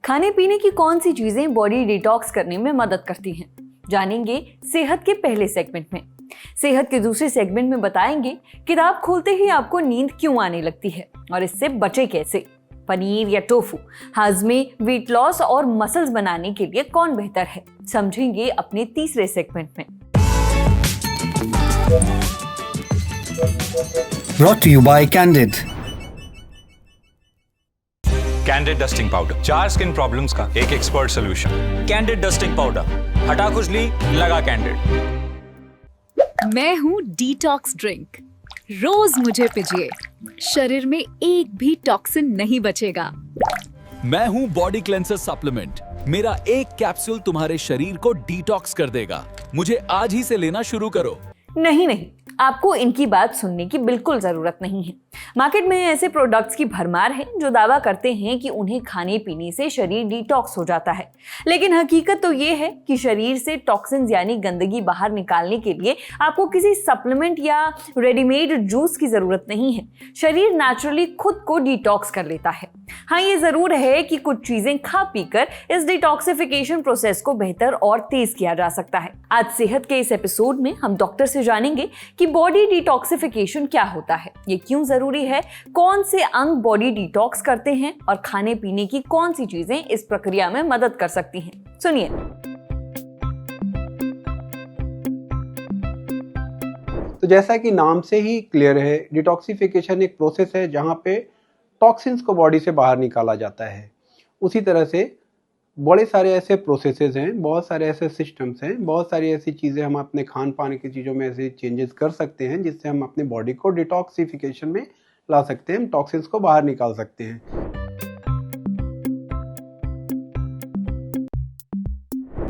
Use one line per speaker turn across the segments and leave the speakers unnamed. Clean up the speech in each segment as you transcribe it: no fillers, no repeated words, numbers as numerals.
खाने पीने की कौन सी चीजें बॉडी डिटॉक्स करने में मदद करती हैं, जानेंगे सेहत के पहले सेगमेंट में। सेहत के दूसरे सेगमेंट में बताएंगे किताब खोलते ही आपको नींद क्यों आने लगती है और इससे बचे कैसे। पनीर या टोफू हाजमे, वेट लॉस और मसल्स बनाने के लिए कौन बेहतर है, समझेंगे अपने तीसरे सेगमेंट में।
Brought to you by Candid.
Candid dusting powder, 4 skin problems का एक expert solution. Candid dusting powder, हटा खुजली, लगा कैंडिड।
मैं हूँ डिटॉक्स ड्रिंक, रोज मुझे पीजिए, शरीर में एक भी टॉक्सिन नहीं बचेगा।
मैं हूँ बॉडी क्लेंसर सप्लीमेंट, मेरा एक कैप्सूल तुम्हारे शरीर को डिटॉक्स कर देगा। मुझे आज ही से लेना शुरू करो।
नहीं, आपको इनकी बात सुनने की बिल्कुल जरूरत नहीं है। मार्केट में ऐसे प्रोडक्ट्स की भरमार है जो दावा करते हैं कि उन्हें खाने पीने से शरीर डिटॉक्स हो जाता है, लेकिन हकीकत तो ये है कि शरीर से टॉक्सिन्स यानी गंदगी बाहर निकालने के लिए आपको किसी सप्लीमेंट या रेडीमेड जूस की जरूरत नहीं है। शरीर नेचुरली खुद को डिटॉक्स कर लेता है। हाँ, ये जरूर है कि कुछ चीजें खा पीकर इस डिटॉक्सिफिकेशन प्रोसेस को बेहतर और तेज किया जा सकता है। आज सेहत के इस एपिसोड में हम डॉक्टर से जानेंगे कि बॉडी डिटॉक्सिफिकेशन क्या होता है, ये क्यों जरूरी है, कौन से अंग बॉडी डिटॉक्स करते हैं और खाने पीने की कौन सी चीजें इस प्रक्रिया में मदद कर सकती हैं। सुनिए।
तो जैसा कि नाम से ही क्लियर है, डिटॉक्सिफिकेशन एक प्रोसेस है जहां पे टॉक्सिन्स को बॉडी से बाहर निकाला जाता है। उसी तरह से बड़े सारे ऐसे प्रोसेसेस हैं, बहुत सारे ऐसे सिस्टम्स हैं, बहुत सारी ऐसी चीज़ें हम अपने खान पान की चीज़ों में ऐसे चेंजेस कर सकते हैं जिससे हम अपने बॉडी को डिटॉक्सिफिकेशन में ला सकते हैं, हम टॉक्सिन्स को बाहर निकाल सकते हैं।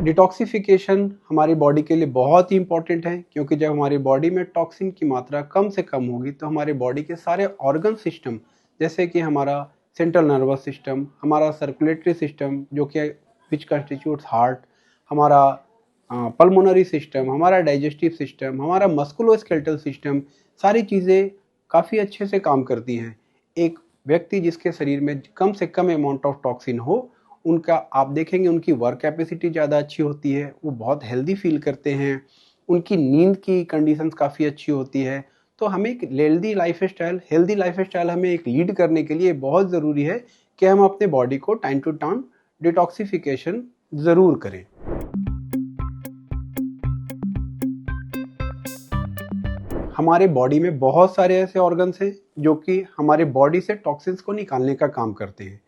डिटॉक्सिफिकेशन हमारी बॉडी के लिए बहुत ही इंपॉर्टेंट है, क्योंकि जब हमारी बॉडी में टॉक्सिन की मात्रा कम से कम होगी तो हमारे बॉडी के सारे ऑर्गन सिस्टम, जैसे कि हमारा सेंट्रल नर्वस सिस्टम, हमारा सर्कुलेटरी सिस्टम जो कि विच कंस्टिट्यूट्स हार्ट, हमारा पल्मोनरी सिस्टम, हमारा डाइजेस्टिव सिस्टम, हमारा मस्कुलोस्केलेटल सिस्टम, सारी चीज़ें काफ़ी अच्छे से काम करती हैं। एक व्यक्ति जिसके शरीर में कम से कम अमाउंट ऑफ टॉक्सिन हो, उनका आप देखेंगे उनकी वर्क कैपेसिटी ज़्यादा अच्छी होती है, वो बहुत हेल्दी फील करते हैं, उनकी नींद की कंडीशंस काफ़ी अच्छी होती है। तो हमें एक हेल्दी लाइफ स्टाइल हमें एक लीड करने के लिए बहुत ज़रूरी है कि हम अपने बॉडी को टाइम टू टाइम डिटॉक्सिफिकेशन ज़रूर करें। हमारे बॉडी में बहुत सारे ऐसे ऑर्गन्स हैं जो कि हमारे बॉडी से टॉक्सिन्स को निकालने का काम करते हैं।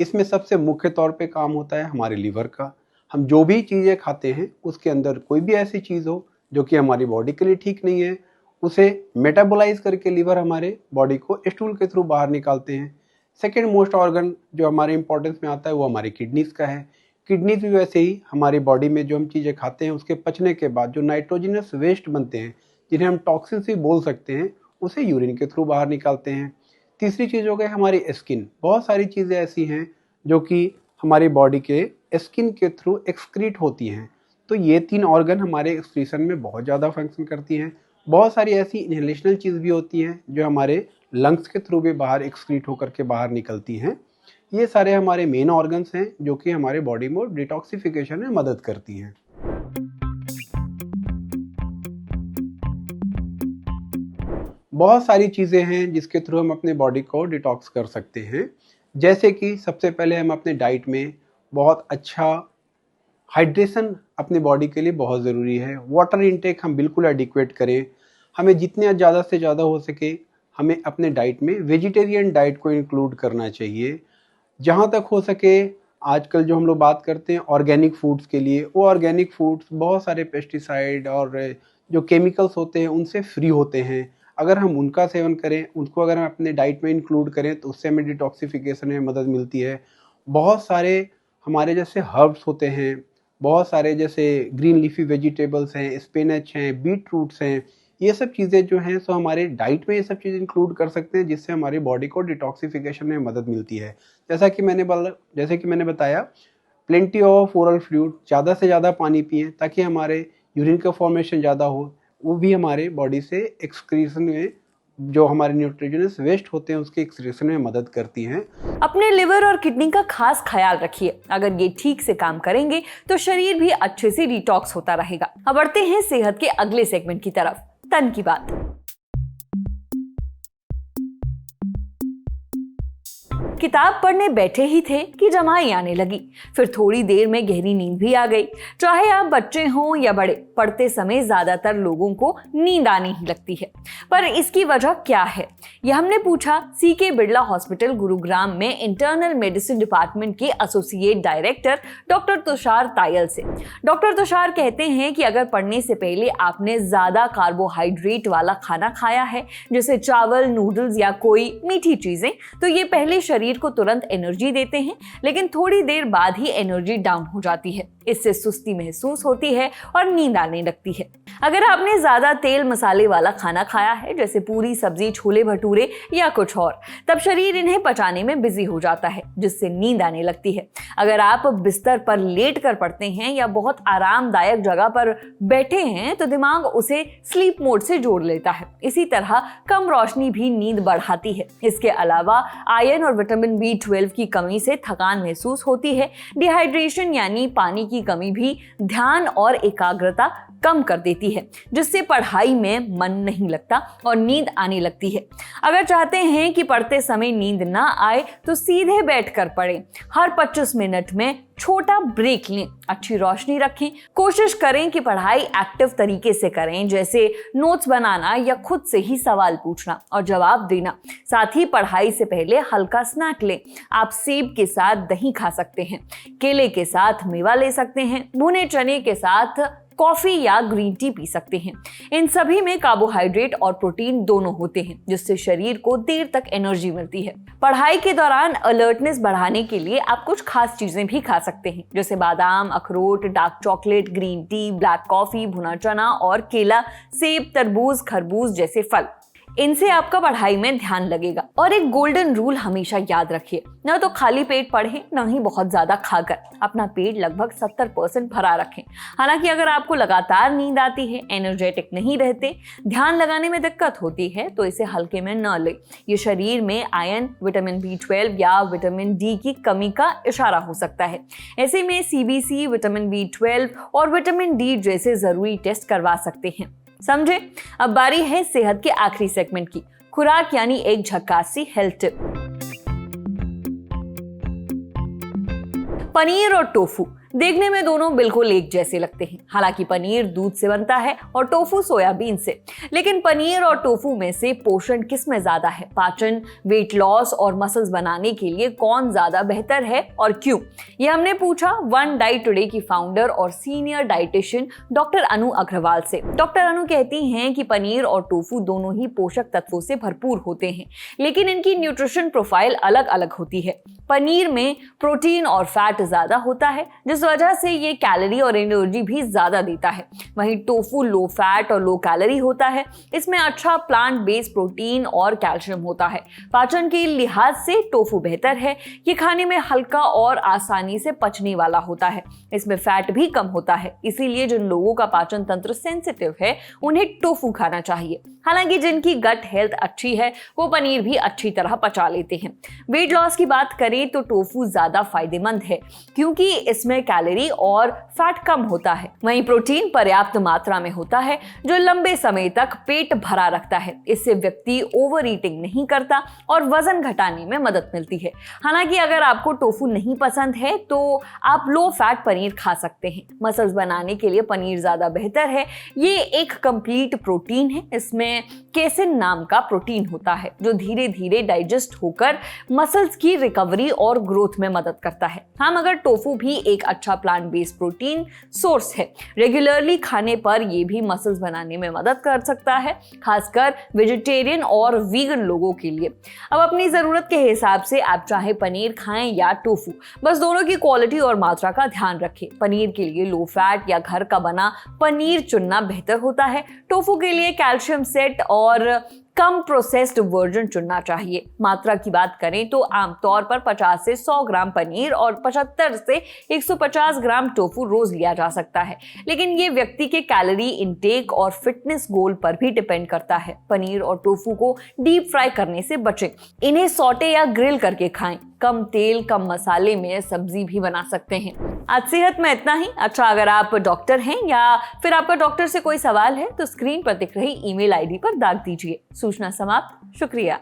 इसमें सबसे मुख्य तौर पे काम होता है हमारे लीवर का। हम जो भी चीज़ें खाते हैं उसके अंदर कोई भी ऐसी चीज़ हो जो कि हमारी बॉडी के लिए ठीक नहीं है, उसे मेटाबोलाइज करके लीवर हमारे बॉडी को स्टूल के थ्रू बाहर निकालते हैं। सेकेंड मोस्ट ऑर्गन जो हमारे इंपॉर्टेंस में आता है वो हमारी किडनीज का है। किडनीज भी वैसे ही हमारी बॉडी में जो हम चीज़ें खाते हैं उसके पचने के बाद जो नाइट्रोजनस वेस्ट बनते हैं, जिन्हें हम टॉक्सिन भी बोल सकते हैं, उसे यूरिन के थ्रू बाहर निकालते हैं। तीसरी चीज़ हो गई हमारी स्किन। बहुत सारी चीज़ें ऐसी हैं जो कि हमारी बॉडी के स्किन के थ्रू एक्सक्रीट होती हैं। तो ये 3 ऑर्गन हमारे एक्सक्रीशन में बहुत ज़्यादा फंक्शन करती हैं। बहुत सारी ऐसी इनहेलेशनल चीज़ भी होती हैं जो हमारे लंग्स के थ्रू भी बाहर एक्सक्रीट होकर के बाहर निकलती हैं। ये सारे हमारे मेन ऑर्गन्स हैं जो कि हमारे बॉडी में डिटॉक्सिफिकेशन में मदद करती हैं। बहुत सारी चीज़ें हैं जिसके थ्रू हम अपने बॉडी को डिटॉक्स कर सकते हैं, जैसे कि सबसे पहले हम अपने डाइट में बहुत अच्छा हाइड्रेशन अपने बॉडी के लिए बहुत ज़रूरी है। वाटर इनटेक हम बिल्कुल एडिक्वेट करें। हमें जितने ज़्यादा से ज़्यादा हो सके हमें अपने डाइट में वेजिटेरियन डाइट को इंक्लूड करना चाहिए। जहाँ तक हो सके आजकल जो हम लोग बात करते हैं ऑर्गेनिक फूड्स के लिए, वो ऑर्गेनिक फूड्स बहुत सारे पेस्टिसाइड और जो केमिकल्स होते हैं उनसे फ्री होते हैं। अगर हम उनका सेवन करें, उनको अगर हम अपने डाइट में इंक्लूड करें तो उससे हमें डिटॉक्सिफिकेशन में मदद मिलती है। बहुत सारे हमारे जैसे हर्ब्स होते हैं, बहुत सारे जैसे ग्रीन लीफी वेजिटेबल्स हैं, स्पिनच हैं, बीट रूट्स हैं, ये सब चीज़ें जो हैं सो हमारे डाइट में ये सब चीज़ें इंक्लूड कर सकते हैं जिससे हमारी बॉडी को डिटॉक्सिफिकेशन में मदद मिलती है। जैसे कि मैंने बताया, प्लेंटी ऑफ ओरल फ्लूइड, ज़्यादा से ज़्यादा पानी पिएं ताकि हमारे यूरिन का फॉर्मेशन ज़्यादा हो, वो भी हमारे बॉडी से एक्सक्रीशन में जो हमारे न्यूट्रिशंस वेस्ट होते हैं उसके एक्सक्रीशन में मदद करती हैं।
अपने लिवर और किडनी का खास ख्याल रखिए। अगर ये ठीक से काम करेंगे तो शरीर भी अच्छे से डिटॉक्स होता रहेगा। अब बढ़ते हैं सेहत के अगले सेगमेंट की तरफ, तन की बात। किताब पढ़ने बैठे ही थे कि जमाई आने लगी। फिर थोड़ी देर में गहरी नींद भी आ गई। चाहे आप बच्चे हों या बड़े, पढ़ते समय ज्यादातर लोगों को नींद आने ही लगती है। पर इसकी वजह क्या है, यह हमने पूछा सीके बिरला हॉस्पिटल गुरुग्राम में इंटरनल मेडिसिन डिपार्टमेंट के associate director doctor Tushar Tayal से। डॉक्टर तुषार कहते हैं कि अगर पढ़ने से पहले आपने ज्यादा कार्बोहाइड्रेट वाला खाना खाया है, जैसे चावल, नूडल्स या कोई मीठी चीजें, तो ये पहले शरीर को तुरंत एनर्जी देते हैं, लेकिन थोड़ी देर बाद ही एनर्जी डाउन हो जाती है। इससे सुस्ती महसूस होती है और नींद आने लगती है। अगर आपने ज्यादा तेल मसाले वाला खाना खाया है, जैसे पूरी सब्जी, छोले भटूरे या कुछ और, तब शरीर इन्हें पचाने में बिजी हो जाता है, जिससे नींद आने लगती है। अगर आप बिस्तर पर लेट कर पढ़ते हैं या बहुत आरामदायक जगह पर बैठे हैं, तो दिमाग उसे स्लीप मोड से जोड़ लेता है। इसी तरह कम रोशनी भी नींद बढ़ाती है। इसके अलावा आयरन और विटामिन B12 की कमी से थकान महसूस होती है। डिहाइड्रेशन यानी पानी की कमी भी ध्यान और एकाग्रता कम कर देती है, जिससे पढ़ाई में मन नहीं लगता और नींद आने लगती है। अगर चाहते हैं कि पढ़ते समय नींद ना आए, तो सीधे बैठकर पढ़ें। हर 25 मिनट में छोटा ब्रेक लें, अच्छी रोशनी रखें। कोशिश करें कि पढ़ाई एक्टिव तरीके से करें, जैसे नोट्स बनाना या खुद से ही सवाल पूछना और जवाब देना। साथ ही पढ़ाई से पहले हल्का स्नैक लें। आप सेब के साथ दही खा सकते हैं, केले के साथ मेवा ले सकते हैं, भुने चने के साथ कॉफी या ग्रीन टी पी सकते हैं। इन सभी में कार्बोहाइड्रेट और प्रोटीन दोनों होते हैं, जिससे शरीर को देर तक एनर्जी मिलती है। पढ़ाई के दौरान अलर्टनेस बढ़ाने के लिए आप कुछ खास चीजें भी खा सकते हैं, जैसे बादाम, अखरोट, dark chocolate, green tea, black coffee, भुना चना और केला, सेब, तरबूज, खरबूज जैसे फल। इनसे आपका पढ़ाई में ध्यान लगेगा। और एक गोल्डन रूल हमेशा याद रखिए, न तो खाली पेट पढ़ें, न ही बहुत ज्यादा खाकर। अपना पेट लगभग 70% भरा रखें। हालांकि अगर आपको लगातार नींद आती है, एनर्जेटिक नहीं रहते, ध्यान लगाने में दिक्कत होती है, तो इसे हल्के में न लें। ये शरीर में आयरन, विटामिन B12 या विटामिन D की कमी का इशारा हो सकता है। ऐसे में CBC, विटामिन B12 और विटामिन D जैसे जरूरी टेस्ट करवा सकते हैं। समझे? अब बारी है सेहत के आखिरी सेगमेंट की, खुराक यानी एक झक्कासी हेल्थ टिप। पनीर और टोफू देखने में दोनों बिल्कुल एक जैसे लगते हैं। हालांकि पनीर दूध से बनता है और टोफू सोयाबीन से। लेकिन पनीर और टोफू में से पोषण किस में ज्यादा है? पाचन, वेट लॉस और मसल्स बनाने के लिए कौन ज्यादा बेहतर है और क्यों? ये हमने पूछा वन डाइट टुडे की फाउंडर और सीनियर डाइटिशियन डॉक्टर अनु अग्रवाल से। डॉक्टर अनु कहती हैं कि पनीर और टोफू दोनों ही पोषक तत्वों से भरपूर होते हैं, लेकिन इनकी न्यूट्रिशन प्रोफाइल अलग अलग होती है। पनीर में प्रोटीन और फैट ज्यादा होता है, जिस वजह से ये कैलोरी और एनर्जी भी ज्यादा देता है। वहीं टोफू लो फैट और लो कैलोरी होता है। इसमें अच्छा प्लांट बेस्ड प्रोटीन और कैल्शियम होता है। पाचन के लिहाज से टोफू बेहतर है। ये खाने में हल्का और आसानी से पचने वाला होता है। इसमें फैट भी कम होता है, इसीलिए जिन लोगों का पाचन तंत्र सेंसिटिव है, उन्हें टोफू खाना चाहिए। हालांकि जिनकी गट हेल्थ अच्छी है, वो पनीर भी अच्छी तरह पचा लेते हैं। वेट लॉस की बात करें तो टोफू ज्यादा फायदेमंद है, क्योंकि इसमें कैलोरी और फैट कम होता है। वहीं प्रोटीन पर्याप्त मात्रा में होता है, जो लंबे समय तक पेट भरा रखता है। इससे व्यक्ति ओवर ईटिंग नहीं करता और वजन घटाने में मदद मिलती है। हालांकि अगर आपको टोफू नहीं पसंद है, तो आप लो फैट पनीर खा सकते हैं। मसल्स बनाने के लिए पनीर ज्यादा बेहतर है। ये एक कंप्लीट प्रोटीन है। इसमें केसिन नाम का प्रोटीन होता है, जो धीरे धीरे डाइजेस्ट होकर मसल्स की रिकवरी और ग्रोथ में मदद करता है। हाँ, मगर टोफू भी एक अच्छा प्लांट बेस्ड प्रोटीन सोर्स है। रेगुलरली खाने पर यह भी मसल्स बनाने में मदद कर सकता है, खासकर वेजिटेरियन और वीगन लोगों के लिए। अब अपनी जरूरत के हिसाब से आप चाहे पनीर खाएं या टोफू, बस दोनों की क्वालिटी और मात्रा का ध्यान रखें। पनीर के लिए लो फैट या घर का बना पनीर चुनना बेहतर होता है। टोफू के लिए कैल्शियम सेट और कम प्रोसेस्ड वर्जन चुनना चाहिए। मात्रा की बात करें तो आमतौर पर 50 से 100 ग्राम पनीर और 75 से 150 ग्राम टोफू रोज लिया जा सकता है, लेकिन ये व्यक्ति के कैलोरी इनटेक और फिटनेस गोल पर भी डिपेंड करता है। पनीर और टोफू को डीप फ्राई करने से बचें, इन्हें सौटे या ग्रिल करके खाएं। कम तेल कम मसाले में सब्जी भी बना सकते हैं। आज सेहत में इतना ही। अच्छा, अगर आप डॉक्टर हैं या फिर आपका डॉक्टर से कोई सवाल है तो स्क्रीन पर दिख रही ईमेल आईडी पर दाग दीजिए। सूचना समाप्त। शुक्रिया।